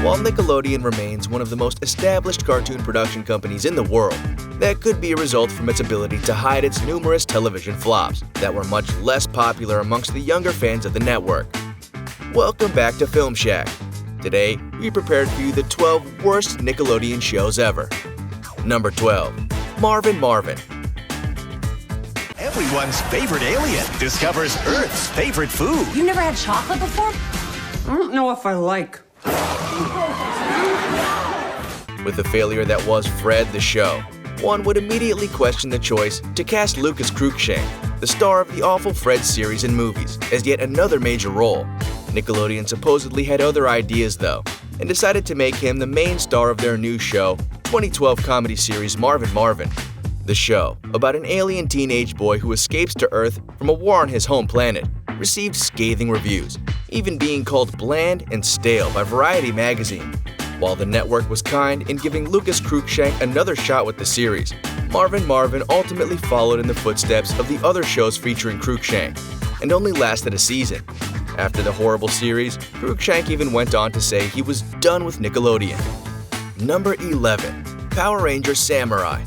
While Nickelodeon remains one of the most established cartoon production companies in the world, that could be a result from its ability to hide its numerous television flops that were much less popular amongst the younger fans of the network. Welcome back to FilmShack. Today, we prepared for you the 12 worst Nickelodeon shows ever. Number 12. Marvin Marvin. Everyone's favorite alien discovers Earth's favorite food. You never had chocolate before? I don't know if I like. With the failure that was Fred the Show, one would immediately question the choice to cast Lucas Cruikshank, the star of the awful Fred series and movies, as yet another major role. Nickelodeon supposedly had other ideas though, and decided to make him the main star of their new show, 2012 comedy series Marvin Marvin. The show, about an alien teenage boy who escapes to Earth from a war on his home planet, received scathing reviews, even being called bland and stale by Variety magazine. While the network was kind in giving Lucas Cruikshank another shot with the series, Marvin Marvin ultimately followed in the footsteps of the other shows featuring Cruikshank, and only lasted a season. After the horrible series, Cruikshank even went on to say he was done with Nickelodeon. Number 11. Power Rangers Samurai.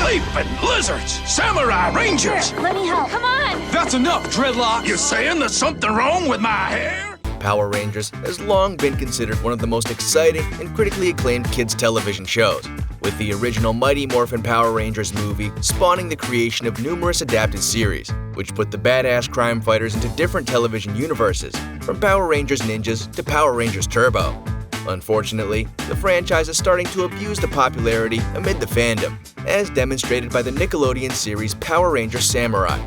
Leaping lizards! Samurai Rangers! Let me help. Come on! That's enough, Dreadlock! You saying there's something wrong with my hair? Power Rangers has long been considered one of the most exciting and critically acclaimed kids' television shows, with the original Mighty Morphin Power Rangers movie spawning the creation of numerous adapted series, which put the badass crime fighters into different television universes, from Power Rangers Ninjas to Power Rangers Turbo. Unfortunately, the franchise is starting to abuse the popularity amid the fandom, as demonstrated by the Nickelodeon series Power Rangers Samurai.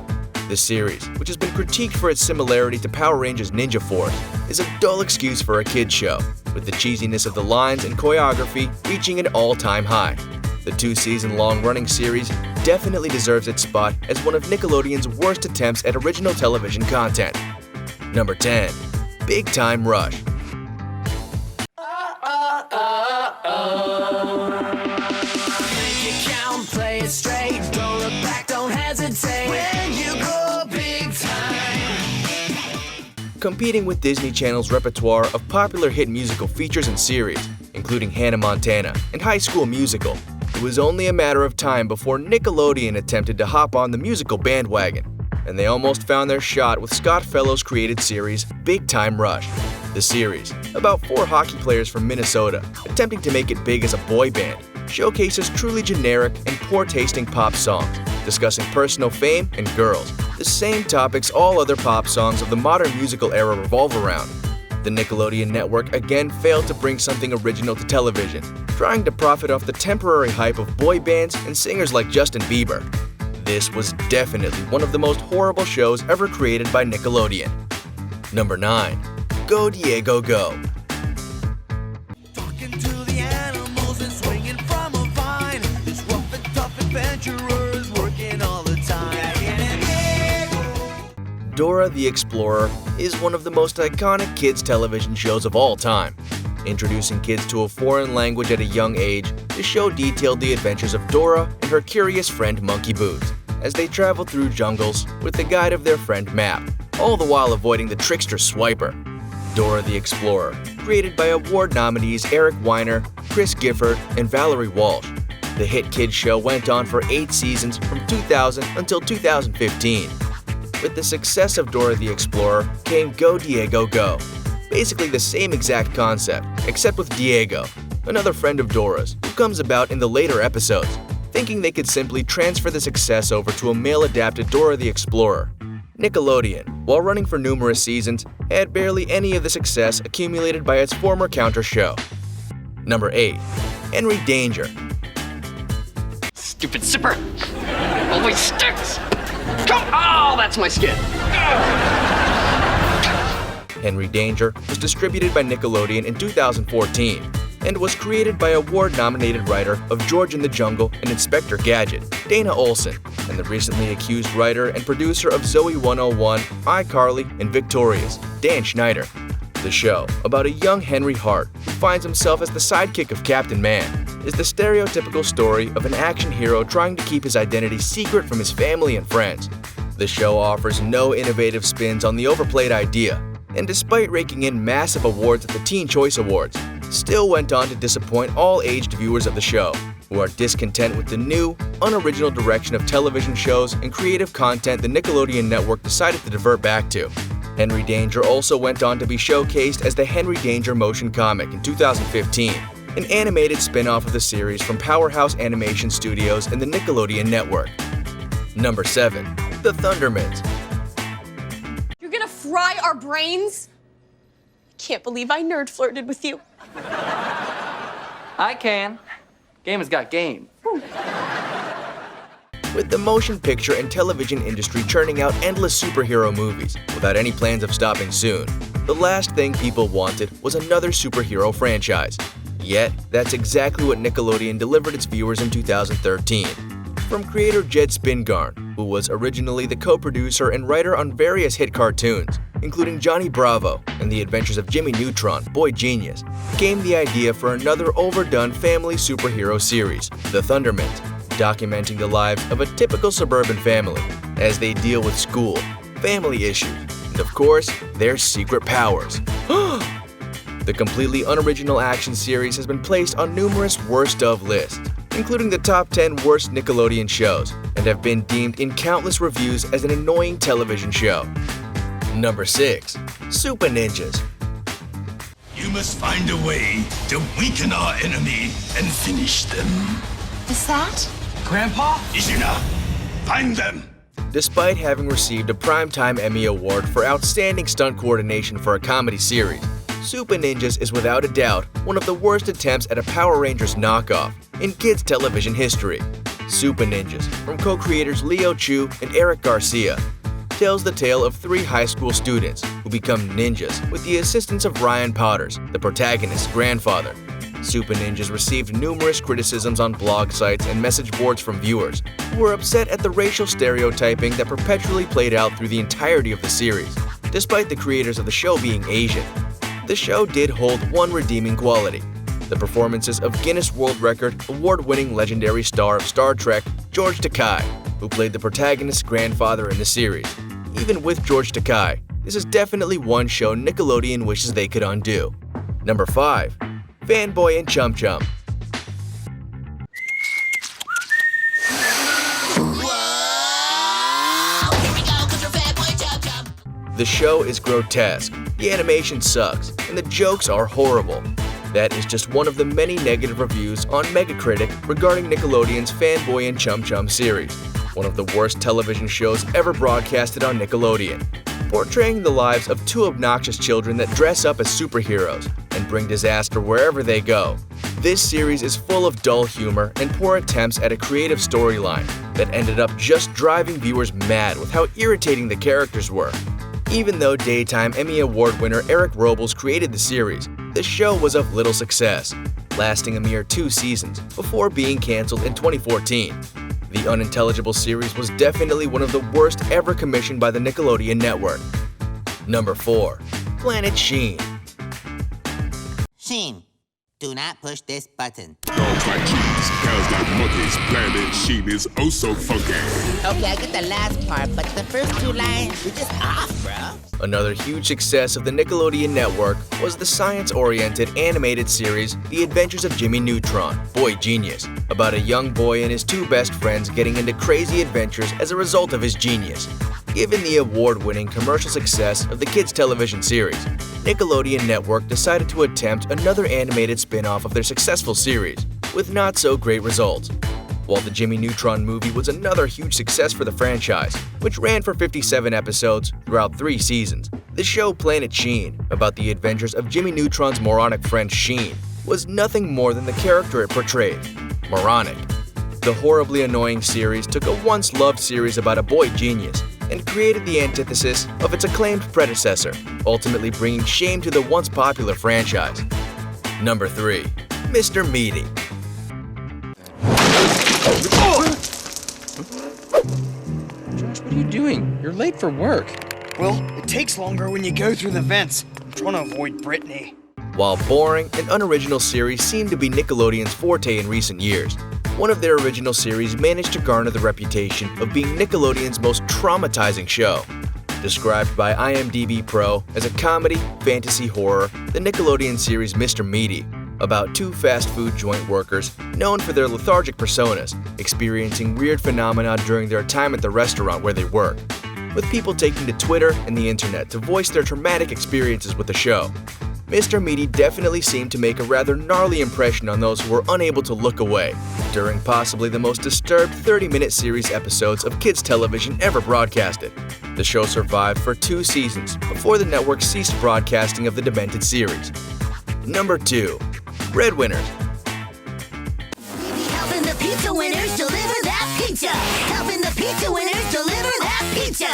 The series, which has been critiqued for its similarity to Power Rangers Ninja Force, is a dull excuse for a kids' show, with the cheesiness of the lines and choreography reaching an all-time high. The 2-season-long running series definitely deserves its spot as one of Nickelodeon's worst attempts at original television content. Number 10. Big Time Rush. Make it count, play it straight, don't look back, don't hesitate. When you go big time. Competing with Disney Channel's repertoire of popular hit musical features and series, including Hannah Montana and High School Musical, it was only a matter of time before Nickelodeon attempted to hop on the musical bandwagon, and they almost found their shot with Scott Fellows' created series Big Time Rush. The series, about 4 hockey players from Minnesota attempting to make it big as a boy band, showcases truly generic and poor-tasting pop songs, discussing personal fame and girls, the same topics all other pop songs of the modern musical era revolve around. The Nickelodeon network again failed to bring something original to television, trying to profit off the temporary hype of boy bands and singers like Justin Bieber. This was definitely one of the most horrible shows ever created by Nickelodeon. Number 9. Go Diego Go. Talking to the animals and swinging from a vine. This rough and tough adventurers working all the time. Dora the Explorer is one of the most iconic kids' television shows of all time. Introducing kids to a foreign language at a young age, the show detailed the adventures of Dora and her curious friend Monkey Boots as they traveled through jungles with the guide of their friend Map, all the while avoiding the trickster Swiper. Dora the Explorer, created by award nominees Eric Weiner, Chris Gifford, and Valerie Walsh. The hit kids show went on for 8 seasons from 2000 until 2015. With the success of Dora the Explorer came Go Diego Go. Basically the same exact concept, except with Diego, another friend of Dora's, who comes about in the later episodes, thinking they could simply transfer the success over to a male-adapted Dora the Explorer. Nickelodeon, while running for numerous seasons, had barely any of the success accumulated by its former counter show. Number 8. Henry Danger. Stupid zipper! Always sticks! Come! Oh, that's my skin! Henry Danger was distributed by Nickelodeon in 2014 and was created by award-nominated writer of George in the Jungle and Inspector Gadget, Dana Olson, and the recently accused writer and producer of Zoe 101, iCarly, and Victorious, Dan Schneider. The show, about a young Henry Hart who finds himself as the sidekick of Captain Man, is the stereotypical story of an action hero trying to keep his identity secret from his family and friends. The show offers no innovative spins on the overplayed idea, and despite raking in massive awards at the Teen Choice Awards, still went on to disappoint all aged viewers of the show, who are discontent with the new, unoriginal direction of television shows and creative content the Nickelodeon network decided to divert back to. Henry Danger also went on to be showcased as the Henry Danger motion comic in 2015, an animated spin-off of the series from Powerhouse Animation Studios and the Nickelodeon network. Number 7. The Thundermans. You're gonna fry our brains? I can't believe I nerd flirted with you. I can. Game has got game. With the motion picture and television industry churning out endless superhero movies without any plans of stopping soon, the last thing people wanted was another superhero franchise. Yet, that's exactly what Nickelodeon delivered its viewers in 2013. From creator Jed Spingarn, who was originally the co-producer and writer on various hit cartoons, including Johnny Bravo and The Adventures of Jimmy Neutron, Boy Genius, came the idea for another overdone family superhero series, The Thundermans, documenting the lives of a typical suburban family as they deal with school, family issues, and of course, their secret powers. The completely unoriginal action series has been placed on numerous worst of lists, including the top 10 worst Nickelodeon shows, and have been deemed in countless reviews as an annoying television show. Number 6. Super Ninjas. You must find a way to weaken our enemy and finish them. Is that? Grandpa? Izuna, find them! Despite having received a Primetime Emmy Award for Outstanding Stunt Coordination for a Comedy Series, Super Ninjas is without a doubt one of the worst attempts at a Power Rangers knockoff in kids' television history. Super Ninjas, from co-creators Leo Chu and Eric Garcia, tells the tale of 3 high school students who become ninjas with the assistance of Ryan Potters, the protagonist's grandfather. Super Ninjas received numerous criticisms on blog sites and message boards from viewers who were upset at the racial stereotyping that perpetually played out through the entirety of the series, despite the creators of the show being Asian. The show did hold one redeeming quality: the performances of Guinness World Record award-winning legendary star of Star Trek, George Takei, who played the protagonist's grandfather in the series. Even with George Takei, this is definitely one show Nickelodeon wishes they could undo. Number 5. Fanboy and CHUM. The show is grotesque, the animation sucks, and the jokes are horrible. That is just one of the many negative reviews on Metacritic regarding Nickelodeon's Fanboy and CHUM series, one of the worst television shows ever broadcasted on Nickelodeon, portraying the lives of 2 obnoxious children that dress up as superheroes and bring disaster wherever they go. This series is full of dull humor and poor attempts at a creative storyline that ended up just driving viewers mad with how irritating the characters were. Even though Daytime Emmy Award winner Eric Robles created the series, the show was of little success, lasting a mere 2 seasons before being canceled in 2014. The unintelligible series was definitely one of the worst ever commissioned by the Nickelodeon network. Number 4. Planet SHEEN. SHEEN, do not push this button. Dogs like cheese, cows like monkeys, Planet SHEEN is oh so funky. Okay, I get the last part, but the first 2 lines, you're just off, bro. Another huge success of the Nickelodeon network was the science-oriented animated series The Adventures of Jimmy Neutron, Boy Genius, about a young boy and his 2 best friends getting into crazy adventures as a result of his genius. Given the award-winning commercial success of the kids' television series, Nickelodeon Network decided to attempt another animated spin-off of their successful series, with not-so-great results. While the Jimmy Neutron movie was another huge success for the franchise, which ran for 57 episodes throughout 3 seasons, the show Planet SHEEN, about the adventures of Jimmy Neutron's moronic friend SHEEN, was nothing more than the character it portrayed, moronic. The horribly annoying series took a once-loved series about a boy genius and created the antithesis of its acclaimed predecessor, ultimately bringing shame to the once popular franchise. Number 3. Mr. Meaty. Josh, what are you doing? You're late for work. Well, it takes longer when you go through the vents. I'm trying to avoid Brittany. While boring, an unoriginal series seemed to be Nickelodeon's forte in recent years, one of their original series managed to garner the reputation of being Nickelodeon's most traumatizing show. Described by IMDb Pro as a comedy, fantasy horror, the Nickelodeon series Mr. Meaty, about two fast food joint workers known for their lethargic personas, experiencing weird phenomena during their time at the restaurant where they work, with people taking to Twitter and the internet to voice their traumatic experiences with the show. Mr. Meaty definitely seemed to make a rather gnarly impression on those who were unable to look away during possibly the most disturbed 30-minute series episodes of kids television ever broadcasted. The show survived for 2 seasons before the network ceased broadcasting of the demented series. Number 2. Breadwinners. Helping the pizza winners deliver that pizza. Helping the pizza winners deliver that pizza.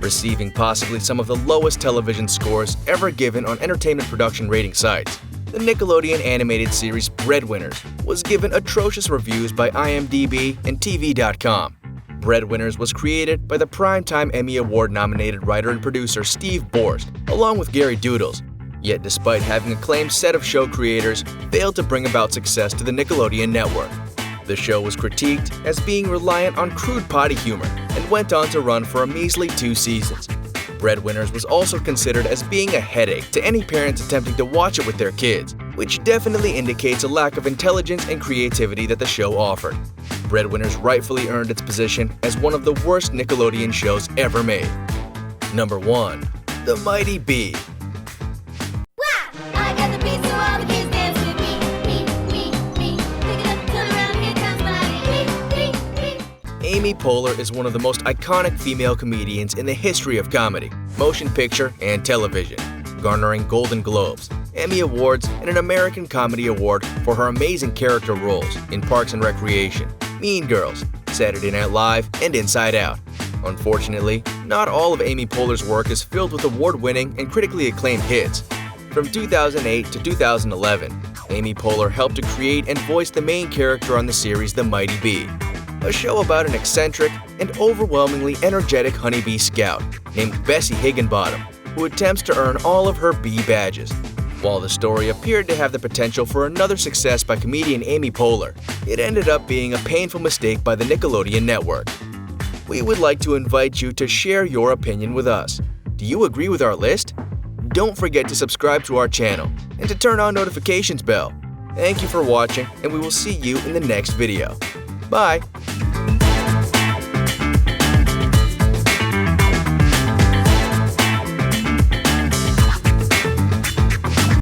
Receiving possibly some of the lowest television scores ever given on entertainment production rating sites, the Nickelodeon animated series Breadwinners was given atrocious reviews by IMDb and TV.com. Breadwinners was created by the Primetime Emmy Award-nominated writer and producer Steve Borst, along with Gary Doodles, yet despite having an acclaimed set of show creators, failed to bring about success to the Nickelodeon network. The show was critiqued as being reliant on crude potty humor and went on to run for a measly 2 seasons. Breadwinners was also considered as being a headache to any parents attempting to watch it with their kids, which definitely indicates a lack of intelligence and creativity that the show offered. Breadwinners rightfully earned its position as one of the worst Nickelodeon shows ever made. Number 1. The Mighty Bee. Amy Poehler is one of the most iconic female comedians in the history of comedy, motion picture, and television, garnering Golden Globes, Emmy Awards, and an American Comedy Award for her amazing character roles in Parks and Recreation, Mean Girls, Saturday Night Live, and Inside Out. Unfortunately, not all of Amy Poehler's work is filled with award-winning and critically acclaimed hits. From 2008 to 2011, Amy Poehler helped to create and voice the main character on the series The Mighty Bee, a show about an eccentric and overwhelmingly energetic honeybee scout named Bessie Higginbottom, who attempts to earn all of her bee badges. While the story appeared to have the potential for another success by comedian Amy Poehler, it ended up being a painful mistake by the Nickelodeon network. We would like to invite you to share your opinion with us. Do you agree with our list? Don't forget to subscribe to our channel and to turn on notifications bell. Thank you for watching, and we will see you in the next video. Bye!